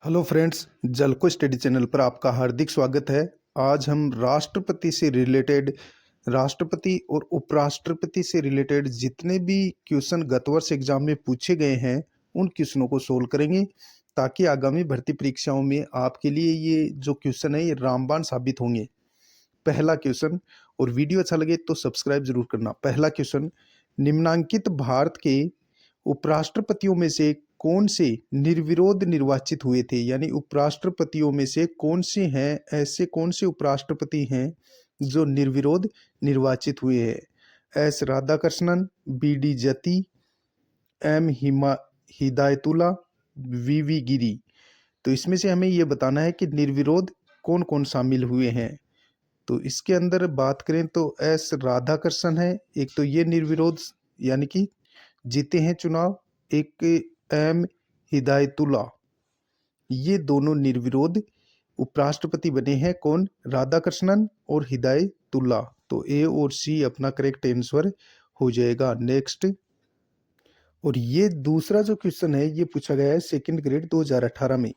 Hello friends, जलको study channel पर आपका हार्दिक स्वागत है। आज हम राष्ट्रपति और उपराष्ट्रपति से रिलेटेड जितने भी क्वेश्चन गत वर्ष एग्जाम में पूछे गए हैं उन क्वेश्चनों को सोल्व करेंगे, ताकि आगामी भर्ती परीक्षाओं में आपके लिए ये जो क्वेश्चन है ये रामबाण साबित होंगे। पहला क्वेश्चन, और वीडियो अच्छा लगे तो सब्सक्राइब जरूर करना। पहला क्वेश्चन, निम्नांकित भारत के उपराष्ट्रपतियों में से कौन से निर्विरोध निर्वाचित हुए थे? यानी उपराष्ट्रपतियों में से कौन से हैं, ऐसे कौन से उपराष्ट्रपति हैं जो निर्विरोध निर्वाचित हुए हैं? एस राधाकृष्णन, बी डी जति, एम हिदायतुल्ला, वी वी गिरी। तो इसमें से हमें यह बताना है कि निर्विरोध कौन कौन शामिल हुए हैं। तो इसके अंदर बात करें तो एस राधाकृष्णन है एक, तो ये निर्विरोध यानी कि जीते हैं चुनाव। एक एम हिदायतुल्ला, ये दोनों निर्विरोध उपराष्ट्रपति बने हैं। कौन? राधाकृष्णन और हिदायतुल्ला। तो ए और सी अपना करेक्ट आंसर हो जाएगा। नेक्स्ट, और ये दूसरा जो क्वेश्चन है ये पूछा गया है सेकंड ग्रेड 2018 में।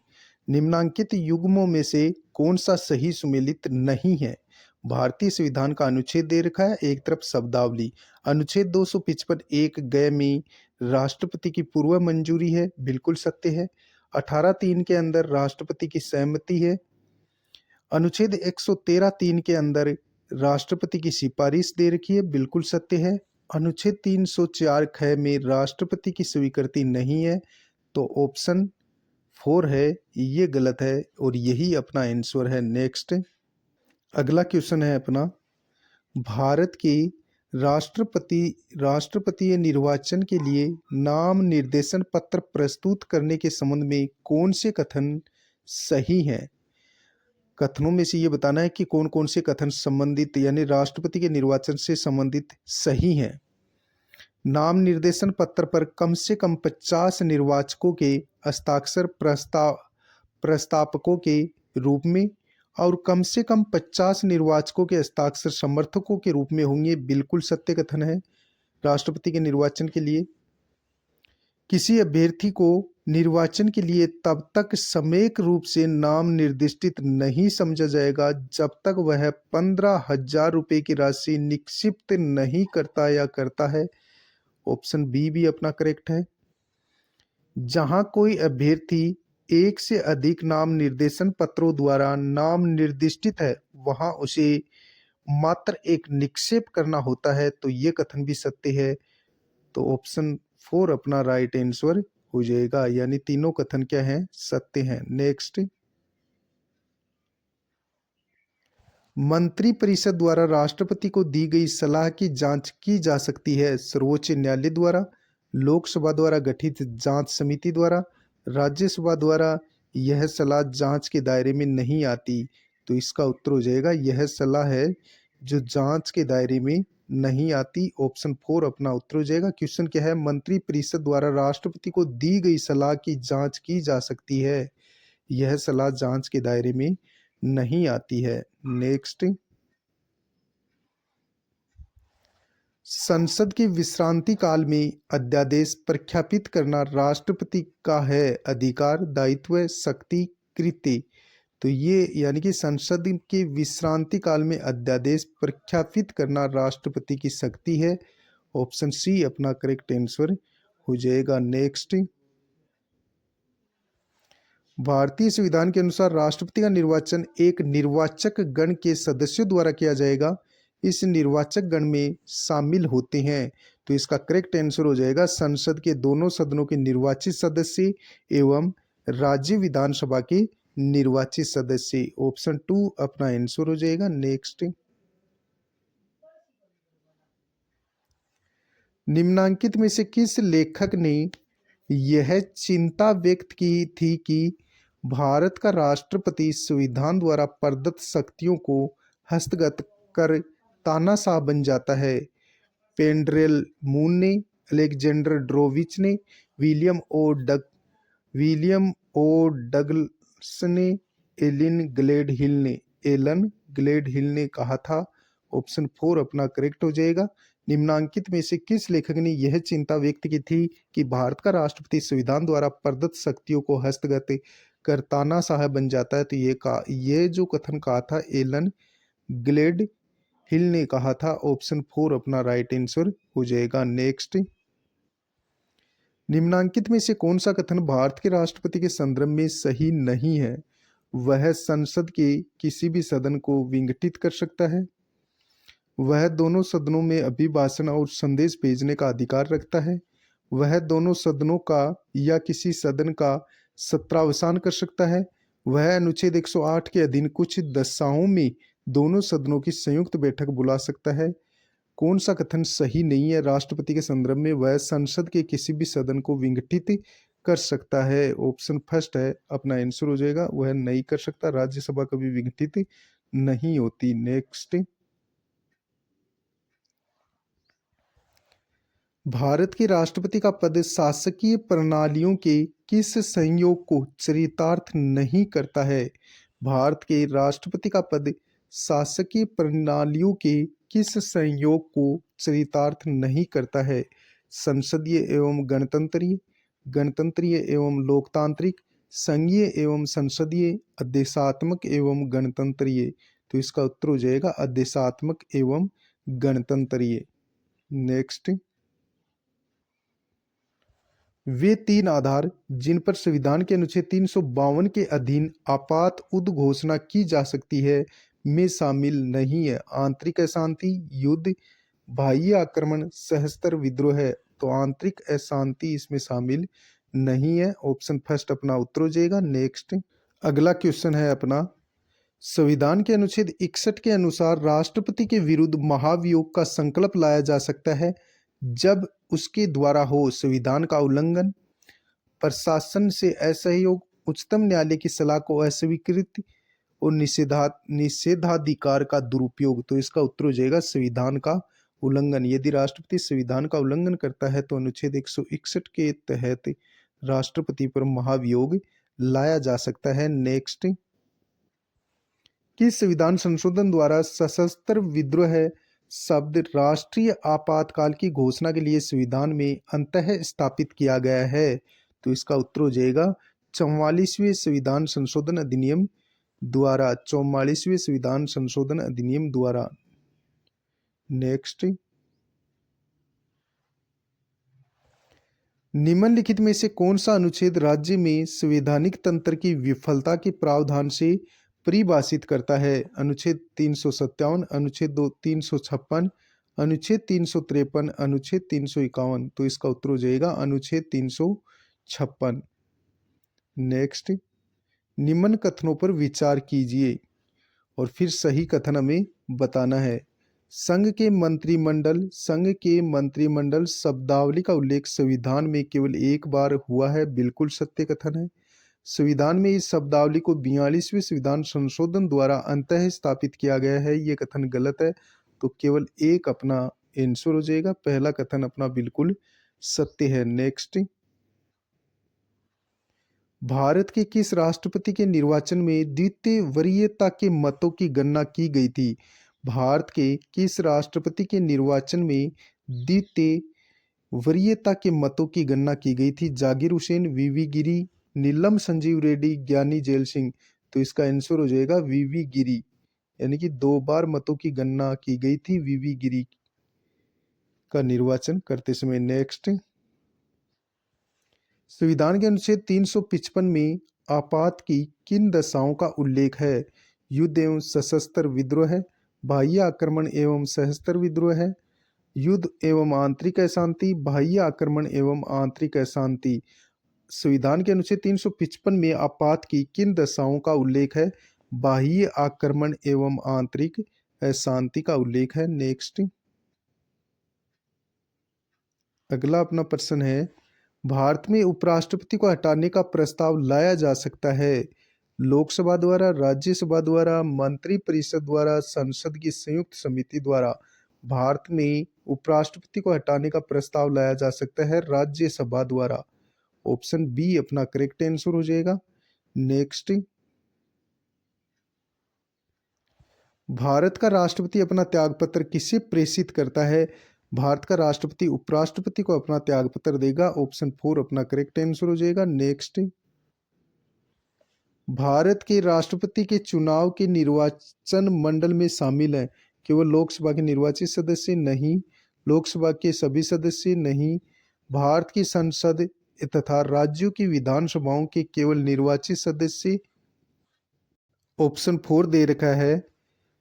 निम्नांकित युग्मों में से कौन सा सही सुमेलित नहीं है? भारतीय संविधान का अनुच्छेद दे रखा है, एक तरफ शब्दावली। अनुच्छेद 255 एक गय में राष्ट्रपति की पूर्व मंजूरी है, बिल्कुल सत्य है। 18(3) के अंदर राष्ट्रपति की सहमति है। अनुच्छेद 113(3) के अंदर राष्ट्रपति की सिफारिश दे रखी है, बिल्कुल सत्य है। अनुच्छेद 304 ख में राष्ट्रपति की स्वीकृति नहीं है, तो ऑप्शन 4 है, ये गलत है और यही अपना आंसर है। नेक्स्ट, अगला क्वेश्चन है अपना, भारत के राष्ट्रपतीय निर्वाचन के लिए नाम निर्देशन पत्र प्रस्तुत करने के संबंध में कौन से कथन सही हैं? कथनों में से ये बताना है कि कौन कौन से कथन संबंधित यानी राष्ट्रपति के निर्वाचन से संबंधित सही हैं। नाम निर्देशन पत्र पर कम से कम 50 निर्वाचकों के हस्ताक्षर प्रस्तावकों के रूप में और कम से कम 50 निर्वाचकों के हस्ताक्षर समर्थकों के रूप में होंगे, बिल्कुल सत्य कथन है। राष्ट्रपति के निर्वाचन के लिए किसी अभ्यर्थी को निर्वाचन के लिए तब तक समेक रूप से नाम निर्दिष्टित नहीं समझा जाएगा जब तक वह 15,000 रुपये की राशि निक्षिप्त नहीं करता या करता है। ऑप्शन बी भी अपना करेक्ट है। जहां कोई अभ्यर्थी एक से अधिक नाम निर्देशन पत्रों द्वारा नाम निर्दिष्टित है वहां उसे मात्र एक निक्षेप करना होता है, तो ये कथन भी सत्य है। तो ऑप्शन 4 अपना राइट आंसर हो जाएगा, यानी तीनों कथन क्या हैं? सत्य हैं। नेक्स्ट, मंत्रिपरिषद द्वारा राष्ट्रपति को दी गई सलाह की जांच की जा सकती है सर्वोच्च न्यायालय द्वारा, लोकसभा द्वारा गठित जांच समिति द्वारा, राज्यसभा द्वारा। यह सलाह जांच के दायरे में नहीं आती, तो इसका उत्तर हो जाएगा यह सलाह है जो जांच के दायरे में नहीं आती। ऑप्शन 4 अपना उत्तर हो जाएगा। क्वेश्चन क्या है? मंत्रिपरिषद द्वारा राष्ट्रपति को दी गई सलाह की जांच की जा सकती है, यह सलाह जांच के दायरे में नहीं आती है। नेक्स्ट, संसद के विश्रांति काल में अध्यादेश प्रख्यापित करना राष्ट्रपति का है अधिकार, दायित्व, शक्ति, कृत्य। तो ये यानी कि संसद के विश्रांति काल में अध्यादेश प्रख्यापित करना राष्ट्रपति की शक्ति है। ऑप्शन सी अपना करेक्ट आंसर हो जाएगा। नेक्स्ट, भारतीय संविधान के अनुसार राष्ट्रपति का निर्वाचन एक निर्वाचक गण के सदस्यों द्वारा किया जाएगा। इस निर्वाचक गण में शामिल होते हैं, तो इसका करेक्ट आंसर हो जाएगा संसद के दोनों सदनों के निर्वाचित सदस्य एवं राज्य विधानसभा के निर्वाचित सदस्य। ऑप्शन 2 अपना आंसर हो जाएगा। नेक्स्ट, निम्नांकित में से किस लेखक ने यह चिंता व्यक्त की थी कि भारत का राष्ट्रपति संविधान द्वारा प्रदत्त शक्तियों को हस्तगत कर तानाशाह बन जाता है? पेंड्रेल मून ने, अलेक्जेंडर ड्रोविच ने, विलियम ओ डगलस ने, एलन ग्लेडहिल ने कहा था? ऑप्शन 4 अपना करेक्ट हो जाएगा। निम्नांकित में से किस लेखक ने यह चिंता व्यक्त की थी कि भारत का राष्ट्रपति संविधान द्वारा प्रदत्त शक्तियों को हस्तगत करताना साहब बन जाता है। तो ये जो कथन कहा था एलन ग्लेड हिल ने कहा था। ऑप्शन 4 अपना राइट आंसर हो जाएगा। नेक्स्ट, निम्नांकित में से कौन सा कथन भारत के राष्ट्रपति के संदर्भ में सही नहीं है? वह संसद के किसी भी सदन को विघटित कर सकता है, वह दोनों सदनों में अभिभाषण और संदेश भेजने का अधिकार रखता है, वह दोनों सदनों का या किसी सदन का सत्रावसान कर सकता है, वह अनुच्छेद 108 के अधीन कुछ दशाओं में दोनों सदनों की संयुक्त बैठक बुला सकता है। कौन सा कथन सही नहीं है राष्ट्रपति के संदर्भ में? वह संसद के किसी भी सदन को विघटित कर सकता है। ऑप्शन फर्स्ट है अपना आंसर हो जाएगा। वह नहीं कर सकता, राज्यसभा कभी विघटित नहीं होती। नेक्स्ट, भारत के राष्ट्रपति का पद शासकीय प्रणालियों के किस संयोग को चरितार्थ नहीं करता है? भारत के राष्ट्रपति का पद शासकीय प्रणालियों के किस संयोग को चरितार्थ नहीं करता है? संसदीय एवं गणतंत्रीय, गणतंत्रीय एवं लोकतांत्रिक, संघीय एवं संसदीय, आदेशात्मक एवं गणतंत्रीय। तो इसका उत्तर हो जाएगा आदेशात्मक एवं गणतंत्रीय। नेक्स्ट, वे तीन आधार जिन पर संविधान के अनुच्छेद 352 के अधीन आपात उद्घोषणा की जा सकती है में शामिल नहीं है। आंतरिक अशांति, युद्ध, बाह्य आक्रमण, सशस्त्र विद्रोह है। तो आंतरिक अशांति इसमें शामिल नहीं है। ऑप्शन फर्स्ट अपना उत्तर हो जाएगा। नेक्स्ट, अगला क्वेश्चन है अपना, संविधान के अनुच्छेद 61 के अनुसार राष्ट्रपति के विरुद्ध महाभियोग का संकल्प लाया जा सकता है जब उसके द्वारा हो संविधान का उल्लंघन, प्रशासन से असहयोग, उच्चतम न्यायालय की सलाह को अस्वीकृति और निषेधाधिकार का दुरुपयोग। तो इसका उत्तर हो जाएगा संविधान का उल्लंघन। यदि राष्ट्रपति संविधान का उल्लंघन करता है तो अनुच्छेद 161 के तहत राष्ट्रपति पर महाभियोग लाया जा सकता है। नेक्स्ट, किस संविधान संशोधन द्वारा सशस्त्र विद्रोह शब्द राष्ट्रीय आपातकाल की घोषणा के लिए संविधान में अंतः स्थापित किया गया है? तो इसका उत्तर हो जाएगा 44वें संविधान संशोधन अधिनियम द्वारा। 44वें संविधान संशोधन अधिनियम द्वारा। नेक्स्ट, निम्नलिखित में से कौन सा अनुच्छेद राज्य में संवैधानिक तंत्र की विफलता के प्रावधान से परिभाषित करता है? अनुच्छेद 357, अनुच्छेद 356, अनुच्छेद 353, अनुच्छेद 351। तो इसका उत्तर हो जाएगा अनुच्छेद 356। नेक्स्ट, निम्न कथनों पर विचार कीजिए और फिर सही कथन हमें बताना है। संघ के मंत्रिमंडल शब्दावली का उल्लेख संविधान में केवल एक बार हुआ है, बिल्कुल सत्य कथन है। संविधान में इस शब्दावली को 42वें संविधान संशोधन द्वारा अंतः स्थापित किया गया है, ये कथन गलत है। तो केवल एक अपना आंसर हो जाएगा। पहला कथन अपना बिल्कुल सत्य है। नेक्स्ट, भारत के किस राष्ट्रपति के निर्वाचन में द्वितीय वरीयता के मतों की गणना की गई थी? भारत के किस राष्ट्रपति के निर्वाचन में द्वितीय वरीयता के मतों की गणना की गई थी? जाकिर हुसैन, वीवी गिरी, नीलम संजीव रेड्डी, ज्ञानी जेल सिंह। तो इसका आंसर हो जाएगा वीवी गिरी, यानी कि 2 बार मतों की गणना की गई थी वीवी गिरी का निर्वाचन करते समय। नेक्स्ट, संविधान के अनुच्छेद 355 में आपात की किन दशाओं का उल्लेख है? युद्ध एवं सशस्त्र विद्रोह, बाह्य आक्रमण एवं सशस्त्र विद्रोह, युद्ध एवं आंतरिक अशांति, बाह्य आक्रमण एवं आंतरिक अशांति। संविधान के अनुच्छेद 355 में आपात की किन दशाओं का उल्लेख है? बाह्य आक्रमण एवं आंतरिक अशांति का उल्लेख है। नेक्स्ट, अगला अपना प्रश्न है, भारत में उपराष्ट्रपति को हटाने का प्रस्ताव लाया जा सकता है लोकसभा द्वारा, राज्यसभा द्वारा, मंत्रिपरिषद द्वारा, संसद की संयुक्त समिति द्वारा। भारत में उपराष्ट्रपति को हटाने का प्रस्ताव लाया जा सकता है राज्यसभा द्वारा। ऑप्शन बी अपना करेक्ट आंसर हो जाएगा। नेक्स्ट, भारत का राष्ट्रपति अपना त्यागपत्र किसे प्रेषित करता है? भारत का राष्ट्रपति उपराष्ट्रपति को अपना त्यागपत्र देगा। ऑप्शन 4 अपना करेक्ट आंसर हो जाएगा। नेक्स्ट, भारत के राष्ट्रपति के चुनाव के निर्वाचन मंडल में शामिल हैं केवल लोकसभा के निर्वाचित सदस्य नहीं, लोकसभा के सभी सदस्य नहीं, भारत की संसद तथा राज्यों की विधानसभाओं के केवल निर्वाचित सदस्य। ऑप्शन 4 दे रखा है,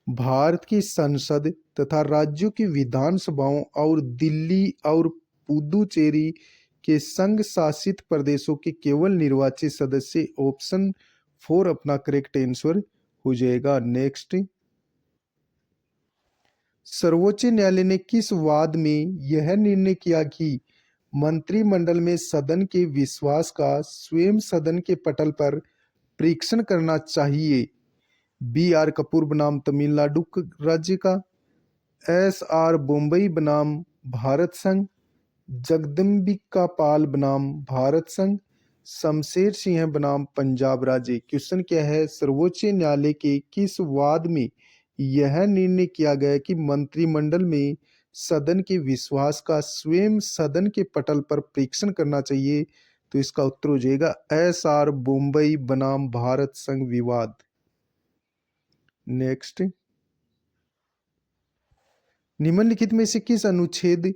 भारत की संसद तथा राज्यों की विधानसभाओं और दिल्ली और पुदुचेरी के संघ शासित प्रदेशों के केवल निर्वाचित सदस्य। ऑप्शन 4 अपना करेक्ट आंसर हो जाएगा। नेक्स्ट, सर्वोच्च न्यायालय ने किस वाद में यह निर्णय किया कि मंत्रिमंडल में सदन के विश्वास का स्वयं सदन के पटल पर परीक्षण करना चाहिए? बी आर कपूर बनाम तमिलनाडु राज्य का, एस आर बोम्बई बनाम भारत संघ, जगदम्बिका पाल बनाम भारत संघ, शमशेर सिंह बनाम पंजाब राज्य। क्वेश्चन क्या है, सर्वोच्च न्यायालय के किस वाद में यह निर्णय किया गया कि मंत्रिमंडल में सदन के विश्वास का स्वयं सदन के पटल पर परीक्षण करना चाहिए? तो इसका उत्तर हो जाएगा एस आर बोम्बई बनाम भारत संघ विवाद। नेक्स्ट, निम्नलिखित में से किस अनुच्छेद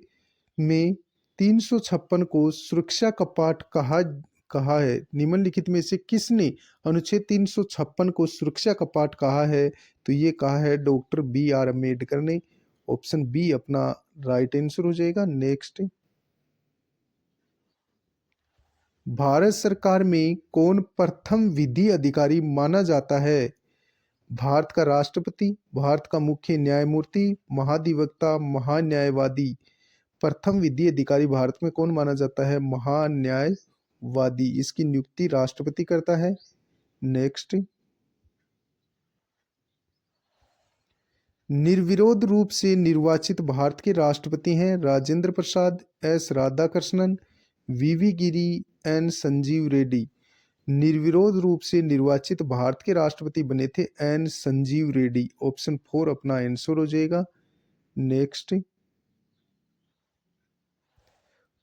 में 356 को सुरक्षा कपाट कहा कहा है? निम्नलिखित में से किसने अनुच्छेद 356 को सुरक्षा कपाट कहा है? तो ये कहा है डॉक्टर बी आर अम्बेडकर ने। ऑप्शन बी अपना राइट आंसर हो जाएगा। नेक्स्ट, भारत सरकार में कौन प्रथम विधि अधिकारी माना जाता है? भारत का राष्ट्रपति, भारत का मुख्य न्यायमूर्ति, महाधिवक्ता, महान्यायवादी। प्रथम विधि अधिकारी भारत में कौन माना जाता है? महान्यायवादी। इसकी नियुक्ति राष्ट्रपति करता है। नेक्स्ट, निर्विरोध रूप से निर्वाचित भारत के राष्ट्रपति हैं राजेंद्र प्रसाद, एस राधाकृष्णन, वीवी गिरी, एन संजीव रेड्डी। निर्विरोध रूप से निर्वाचित भारत के राष्ट्रपति बने थे एन संजीव रेड्डी। ऑप्शन 4 अपना आंसर हो जाएगा। नेक्स्ट,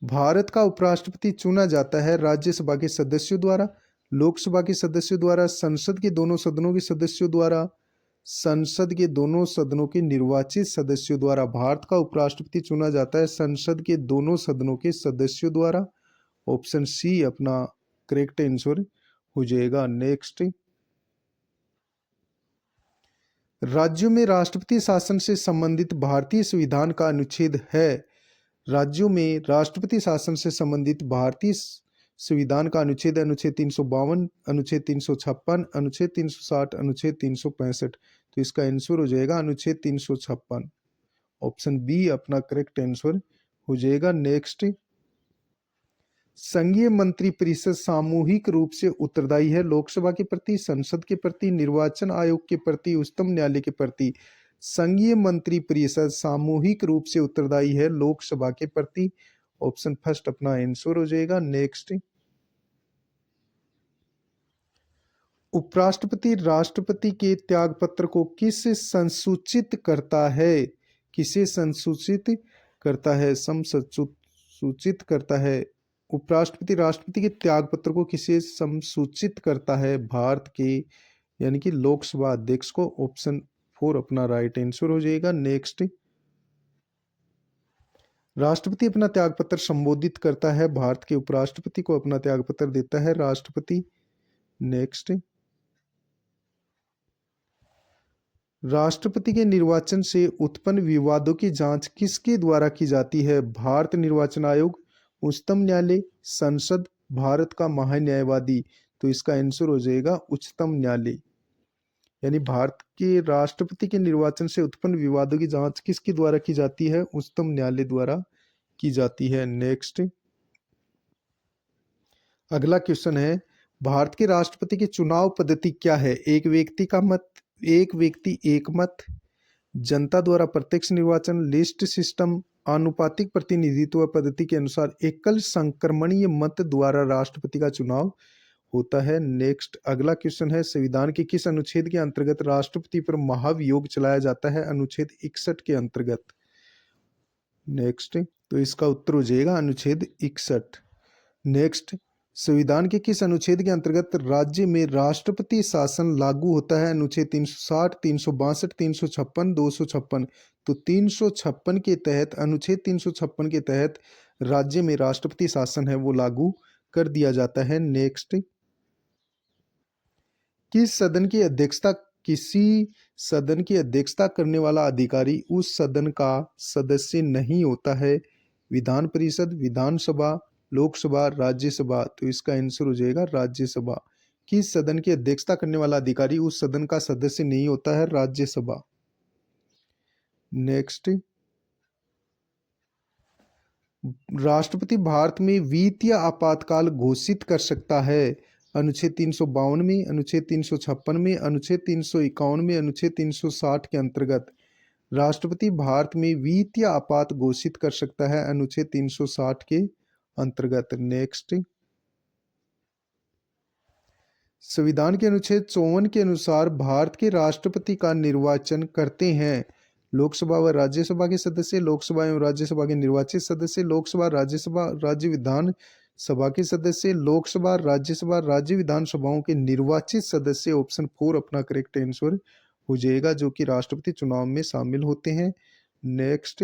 भारत का उपराष्ट्रपति चुना जाता है राज्यसभा के सदस्यों द्वारा, लोकसभा के सदस्यों द्वारा, संसद के दोनों सदनों के सदस्यों द्वारा, संसद के दोनों सदनों के निर्वाचित सदस्यों द्वारा। भारत का उपराष्ट्रपति चुना जाता है संसद के दोनों सदनों के सदस्यों द्वारा। ऑप्शन सी अपना करेक्ट आंसर हो जाएगा। नेक्स्ट, राज्यों में राष्ट्रपति शासन से संबंधित भारतीय संविधान का अनुच्छेद है। राज्यों में राष्ट्रपति शासन से संबंधित भारतीय संविधान का अनुच्छेद, अनुच्छेद 352, अनुच्छेद 356, अनुच्छेद 360, अनुच्छेद 365। तो इसका आंसर हो जाएगा अनुच्छेद 356। ऑप्शन बी अपना करेक्ट आंसर हो जाएगा। नेक्स्ट, संघीय मंत्री परिषद सामूहिक रूप से उत्तरदायी है लोकसभा के प्रति, संसद के प्रति, निर्वाचन आयोग के प्रति, उच्चतम न्यायालय के प्रति। संघीय मंत्री परिषद सामूहिक रूप से उत्तरदायी है लोकसभा के प्रति। ऑप्शन फर्स्ट अपना आंसर हो जाएगा। नेक्स्ट, उपराष्ट्रपति राष्ट्रपति के त्यागपत्र को किस संसूचित करता है? किसे संसूचित करता है? सूचित करता है। उपराष्ट्रपति राष्ट्रपति के त्यागपत्र को किसे संसूचित करता है? भारत के यानी कि लोकसभा अध्यक्ष को। ऑप्शन 4 अपना राइट आंसर हो जाएगा। नेक्स्ट, राष्ट्रपति अपना त्यागपत्र संबोधित करता है, भारत के उपराष्ट्रपति को अपना त्यागपत्र देता है राष्ट्रपति। नेक्स्ट, राष्ट्रपति के निर्वाचन से उत्पन्न विवादों की जांच किसके द्वारा की जाती है? भारत निर्वाचन आयोग, उच्चतम न्यायालय, संसद, भारत का महान्यायवादी। तो इसका आंसर हो जाएगा उच्चतम न्यायालय। यानी भारत के राष्ट्रपति के निर्वाचन से उत्पन्न विवादों की जांच किसके द्वारा की जाती है? उच्चतम न्यायालय द्वारा की जाती है। नेक्स्ट, अगला क्वेश्चन है, भारत के राष्ट्रपति की चुनाव पद्धति क्या है? एक व्यक्ति का मत, एक व्यक्ति एक मत, जनता द्वारा प्रत्यक्ष निर्वाचन, लिस्ट सिस्टम, आनुपातिक प्रतिनिधित्व पद्धति के अनुसार एकल संक्रमणीय मत द्वारा राष्ट्रपति का चुनाव होता है। नेक्स्ट, अगला क्वेश्चन है, संविधान के किस अनुच्छेद के अंतर्गत राष्ट्रपति पर महाभियोग चलाया जाता है? अनुच्छेद 61 के अंतर्गत। नेक्स्ट, तो इसका उत्तर हो जाएगा अनुच्छेद 61। नेक्स्ट, संविधान के किस अनुच्छेद के अंतर्गत राज्य में राष्ट्रपति शासन लागू होता है? अनुच्छेद 360, 362, 356, 256। तो 356 के तहत, अनुच्छेद 356 के तहत राज्य में राष्ट्रपति शासन है वो लागू कर दिया जाता है। नेक्स्ट, किस सदन की अध्यक्षता किसी सदन की अध्यक्षता करने वाला अधिकारी उस सदन का सदस्य नहीं होता है? विधान परिषद, विधानसभा, लोकसभा, राज्यसभा। तो इसका आंसर हो जाएगा राज्यसभा। किस सदन की अध्यक्षता करने वाला अधिकारी उस सदन का सदस्य नहीं होता है? राज्यसभा। नेक्स्ट, राष्ट्रपति भारत में वित्तीय आपातकाल घोषित कर सकता है? अनुच्छेद 352 में, अनुच्छेद 356 में, अनुच्छेद 351 में, अनुच्छेद 360 के अंतर्गत राष्ट्रपति भारत में वित्तीय आपात घोषित कर सकता है? अनुच्छेद 360 के अंतर्गत। नेक्स्ट, संविधान के अनुच्छेद 54 के अनुसार भारत के राष्ट्रपति का निर्वाचन करते हैं लोकसभा व राज्यसभा के सदस्य, लोकसभा एवं राज्यसभा के निर्वाचित सदस्य, लोकसभा, राज्यसभा, राज्य विधान सभा के सदस्य, लोकसभा, राज्यसभा, राज्य विधानसभाओं के निर्वाचित सदस्य। ऑप्शन 4 अपना करेक्ट आंसर हो जाएगा, जो कि राष्ट्रपति चुनाव में शामिल होते हैं। नेक्स्ट,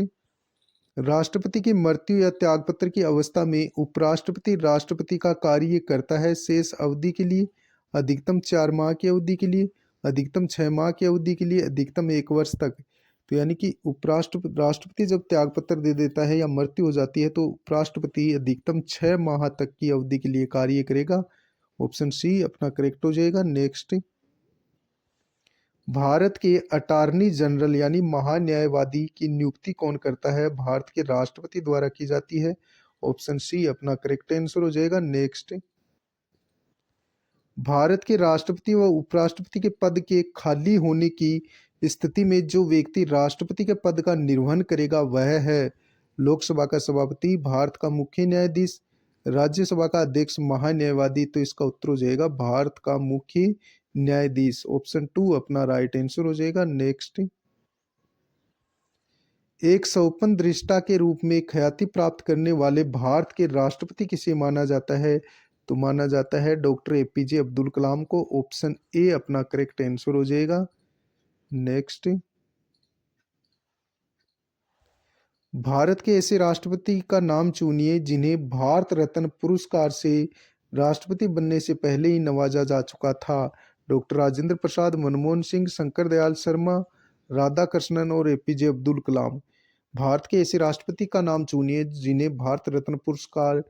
राष्ट्रपति की मृत्यु या त्यागपत्र की अवस्था में उपराष्ट्रपति राष्ट्रपति का कार्य करता है शेष अवधि के लिए, अधिकतम 4 माह की अवधि के लिए, अधिकतम 6 माह की अवधि के लिए, अधिकतम 1 वर्ष तक। तो यानी कि राष्ट्रपति जब त्यागपत्र दे देता है या मृत्यु हो जाती है तो उपराष्ट्रपति अधिकतम 6 माह तक की अवधि के लिए कार्य करेगा। ऑप्शन सी अपना करेक्ट हो जाएगा। नेक्स्ट, भारत के अटॉर्नी जनरल यानी महान्यायवादी की नियुक्ति कौन करता है? भारत के राष्ट्रपति द्वारा की जाती है। ऑप्शन सी अपना करेक्ट आंसर हो जाएगा। नेक्स्ट, भारत के राष्ट्रपति व उपराष्ट्रपति के पद के खाली होने की स्थिति में जो व्यक्ति राष्ट्रपति के पद का निर्वहन करेगा वह है लोकसभा का सभापति, भारत का मुख्य न्यायाधीश, राज्यसभा का अध्यक्ष, महान्यायवादी। तो इसका उत्तर हो जाएगा भारत का मुख्य न्यायाधीश। ऑप्शन 2 अपना राइट आंसर हो जाएगा। नेक्स्ट, एक स्वतंत्र दृष्टा के रूप में ख्याति प्राप्त करने वाले भारत के राष्ट्रपति किसे माना जाता है? तो माना जाता है डॉक्टर एपीजे अब्दुल कलाम को। ऑप्शन ए अपना करेक्ट आंसर हो जाएगा। नेक्स्ट, भारत के ऐसे राष्ट्रपति का नाम चुनिए जिन्हें भारत रत्न पुरस्कार से राष्ट्रपति बनने से पहले ही नवाजा जा चुका था। डॉक्टर राजेंद्र प्रसाद, मनमोहन सिंह, शंकर दयाल शर्मा, राधाकृष्णन और एपीजे अब्दुल कलाम। भारत के ऐसे राष्ट्रपति का नाम चुनिए जिन्हें भारत रत्न पुरस्कार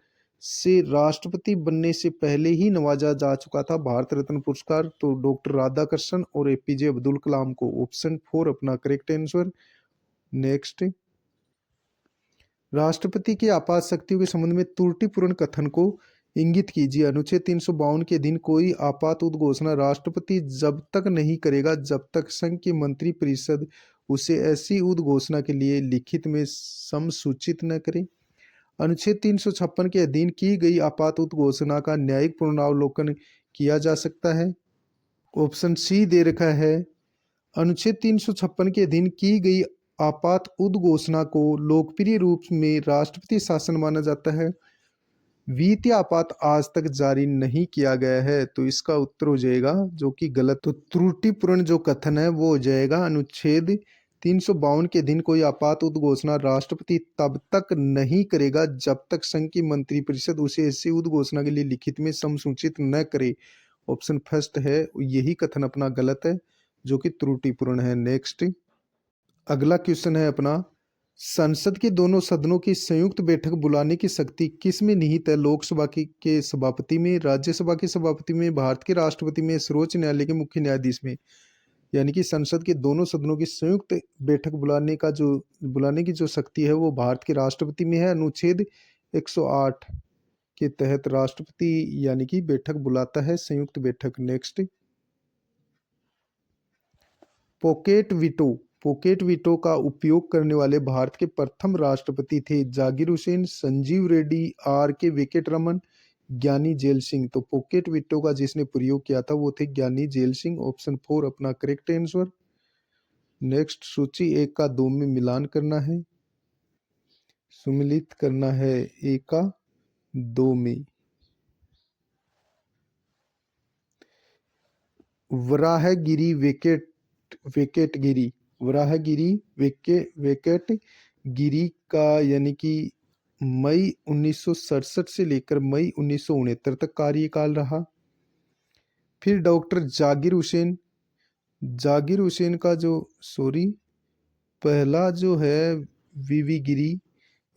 से राष्ट्रपति बनने से पहले ही नवाजा जा चुका था भारत रत्न पुरस्कार। तो डॉक्टर राधाकृष्णन और एपीजे अब्दुल कलाम को। ऑप्शन 4 अपना करेक्ट आंसर। नेक्स्ट, राष्ट्रपति की आपात शक्तियों के संबंध में त्रुटिपूर्ण कथन को इंगित कीजिए। अनुच्छेद 352 के अधीन कोई आपात उद्घोषणा राष्ट्रपति जब तक नहीं करेगा जब तक संघ की मंत्रिपरिषद उसे ऐसी उद्घोषणा के लिए लिखित में समसूचित न करे। अनुच्छेद 356 के अधीन की गई आपात उद्घोषणा का न्यायिक पुनरावलोकन किया जा सकता है। ऑप्शन सी दे रखा है। अनुच्छेद 356 के अधीन की गई आपात उद्घोषणा को लोकप्रिय रूप में राष्ट्रपति शासन माना जाता है। वित्तीय आपात आज तक जारी नहीं किया गया है। तो इसका उत्तर हो जाएगा जो कि गलत। तो त्रुटिपूर्ण जो कथन है वो हो जाएगा अनुच्छेद 352 के अधीन कोई आपात उद्घोषणा राष्ट्रपति तब तक नहीं करेगा जब तक संघ की मंत्रिपरिषद उसे ऐसी उद्घोषणा के लिए लिखित में समसूचित न करे। ऑप्शन फर्स्ट है यही कथन अपना गलत है जो कि त्रुटिपूर्ण है। नेक्स्ट, अगला क्वेश्चन है अपना, संसद के दोनों सदनों की संयुक्त बैठक बुलाने की शक्ति किस में निहित है? लोकसभा की के सभापति में, राज्यसभा के सभापति में, भारत के राष्ट्रपति में, सर्वोच्च न्यायालय के मुख्य न्यायाधीश में। यानी कि संसद के दोनों सदनों की संयुक्त बैठक बुलाने की जो शक्ति है वो भारत के राष्ट्रपति में है। अनुच्छेद 108 के तहत राष्ट्रपति यानी कि बैठक बुलाता है, संयुक्त बैठक। नेक्स्ट, पॉकेट वीटो का उपयोग करने वाले भारत के प्रथम राष्ट्रपति थे जाकिर हुसैन, संजीव रेड्डी, आर के वेंकटरमन, ज्ञानी जेल सिंह। तो पॉकेट वीटो का जिसने प्रयोग किया था वो थे ज्ञानी जेल सिंह। ऑप्शन 4 अपना करेक्ट आंसर। नेक्स्ट, सूची 1 का 2 में मिलान करना है, सुमिलित करना है 1 का 2 में। वराहगिरी वेकेट गिरी, वराहगिरी वेकेट गिरी का यानी कि मई 1967 से लेकर मई 1969 तक कार्यकाल रहा। फिर डॉक्टर जाकिर हुसैन का जो पहला जो है वीवी गिरी,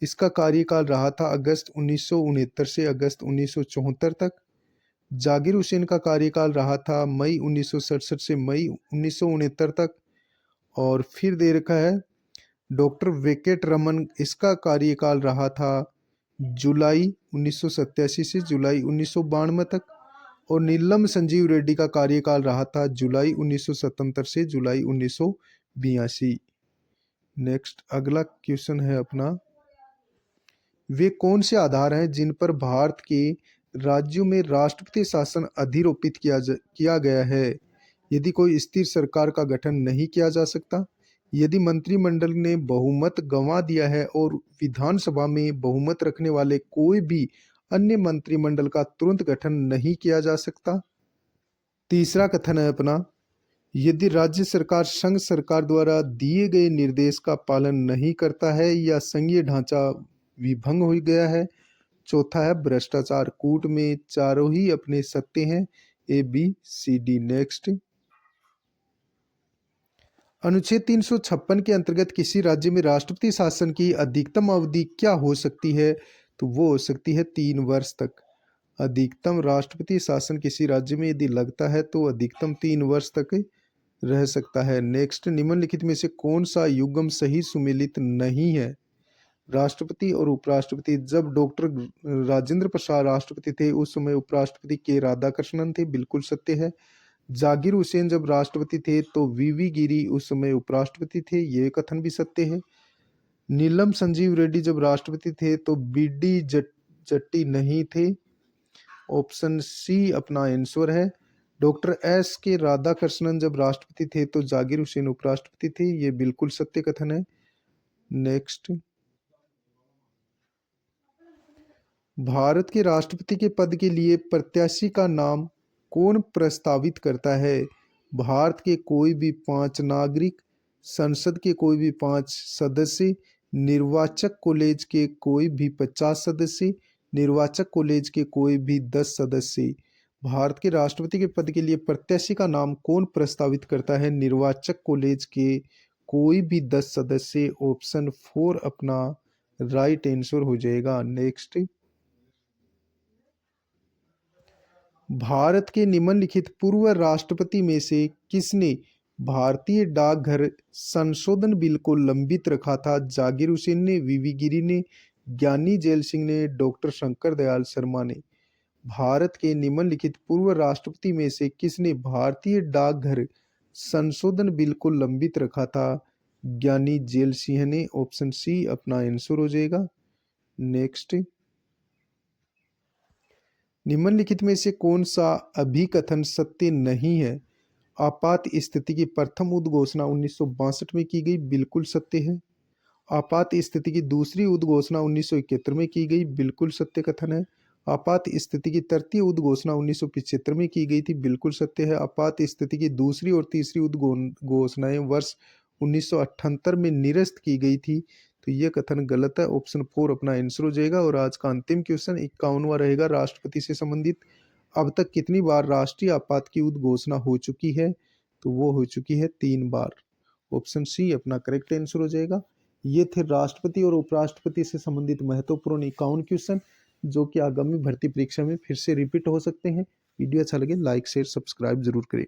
इसका कार्यकाल रहा था अगस्त 1969 से अगस्त 1974 तक। जाकिर हुसैन का कार्यकाल रहा था मई 1967 से मई 1969 तक। और फिर दे रखा है डॉक्टर वेंकट रमन, इसका कार्यकाल रहा था जुलाई 1987 से जुलाई 1992 तक। और नीलम संजीव रेड्डी का कार्यकाल रहा था जुलाई 1977 से जुलाई 1982। नेक्स्ट अगला क्वेश्चन है अपना, वे कौन से आधार हैं जिन पर भारत के राज्यों में राष्ट्रपति शासन अधिरोपित किया गया है? यदि कोई स्थिर सरकार का गठन नहीं किया जा सकता, यदि मंत्रिमंडल ने बहुमत गंवा दिया है और विधानसभा में बहुमत रखने वाले कोई भी अन्य मंत्रिमंडल का तुरंत गठन नहीं किया जा सकता। तीसरा कथन है अपना, यदि राज्य सरकार संघ सरकार द्वारा दिए गए निर्देश का पालन नहीं करता है या संघीय ढांचा विभंग हो गया है। चौथा है भ्रष्टाचार, कूट में चारों ही अपने सत्य हैं, ABCD। नेक्स्ट, अनुच्छेद 356 के अंतर्गत किसी राज्य में राष्ट्रपति शासन की अधिकतम अवधि क्या हो सकती है? तो वो हो सकती है 3 वर्ष तक। अधिकतम राष्ट्रपति शासन किसी राज्य में यदि लगता है तो अधिकतम 3 वर्ष तक रह सकता है। नेक्स्ट, निम्नलिखित में से कौन सा युग्म सही सुमेलित नहीं है? राष्ट्रपति और उपराष्ट्रपति, जब डॉक्टर राजेंद्र प्रसाद राष्ट्रपति थे उस समय उपराष्ट्रपति के राधाकृष्णन थे, बिल्कुल सत्य है। जाकिर हुसैन जब राष्ट्रपति थे तो वीवी गिरी उस समय उपराष्ट्रपति थे, ये कथन भी सत्य है। नीलम संजीव रेड्डी जब राष्ट्रपति थे तो BD जट्टी नहीं थे, ऑप्शन सी अपना आंसर है। डॉक्टर SK राधाकृष्णन जब राष्ट्रपति थे तो जाकिर हुसैन उपराष्ट्रपति थे, ये बिल्कुल सत्य कथन है। नेक्स्ट, भारत के राष्ट्रपति के पद के लिए प्रत्याशी का नाम कौन प्रस्तावित करता है? भारत के कोई भी 5 नागरिक, संसद के कोई भी 5 सदस्य, निर्वाचक कॉलेज के कोई भी 50 सदस्य, निर्वाचक कॉलेज के कोई भी 10 सदस्य। भारत के राष्ट्रपति के पद के लिए प्रत्याशी का नाम कौन प्रस्तावित करता है? निर्वाचक कॉलेज के कोई भी 10 सदस्य। ऑप्शन 4 अपना राइट आंसर हो जाएगा। नेक्स्ट, भारत के निम्नलिखित पूर्व राष्ट्रपति में से किसने भारतीय डाकघर संशोधन बिल को लंबित रखा था? जाकिर हुसैन ने, वीवी गिरी ने, ज्ञानी जेल सिंह ने, डॉक्टर शंकर दयाल शर्मा ने। भारत के निम्नलिखित पूर्व राष्ट्रपति में से किसने भारतीय डाकघर संशोधन बिल को लंबित रखा था? ज्ञानी जेल सिंह ने, ऑप्शन सी अपना आंसर हो जाएगा। नेक्स्ट, निम्नलिखित में से कौन सा अभिकथन सत्य नहीं है? आपात स्थिति की प्रथम उद्घोषणा 1962 में की गई, बिल्कुल सत्य है। आपात स्थिति की दूसरी उद्घोषणा 1971 में की गई, बिल्कुल सत्य कथन है। आपात स्थिति की तृतीय उद्घोषणा 1975 में की गई थी, बिल्कुल सत्य है। आपात स्थिति की दूसरी और तीसरी उद्घोषणाएं वर्ष 1978 में निरस्त की गई थी, तो यह कथन गलत है। ऑप्शन 4 अपना आंसर हो जाएगा। और आज का अंतिम क्वेश्चन 51वां रहेगा राष्ट्रपति से संबंधित। अब तक कितनी बार राष्ट्रीय आपात की उद्घोषणा हो चुकी है? तो वो हो चुकी है 3 बार। ऑप्शन सी अपना करेक्ट आंसर हो जाएगा। ये थे राष्ट्रपति और उपराष्ट्रपति से संबंधित महत्वपूर्ण 51 क्वेश्चन, जो कि आगामी भर्ती परीक्षा में फिर से रिपीट हो सकते हैं। वीडियो अच्छा लगे लाइक शेयर सब्सक्राइब जरूर करें।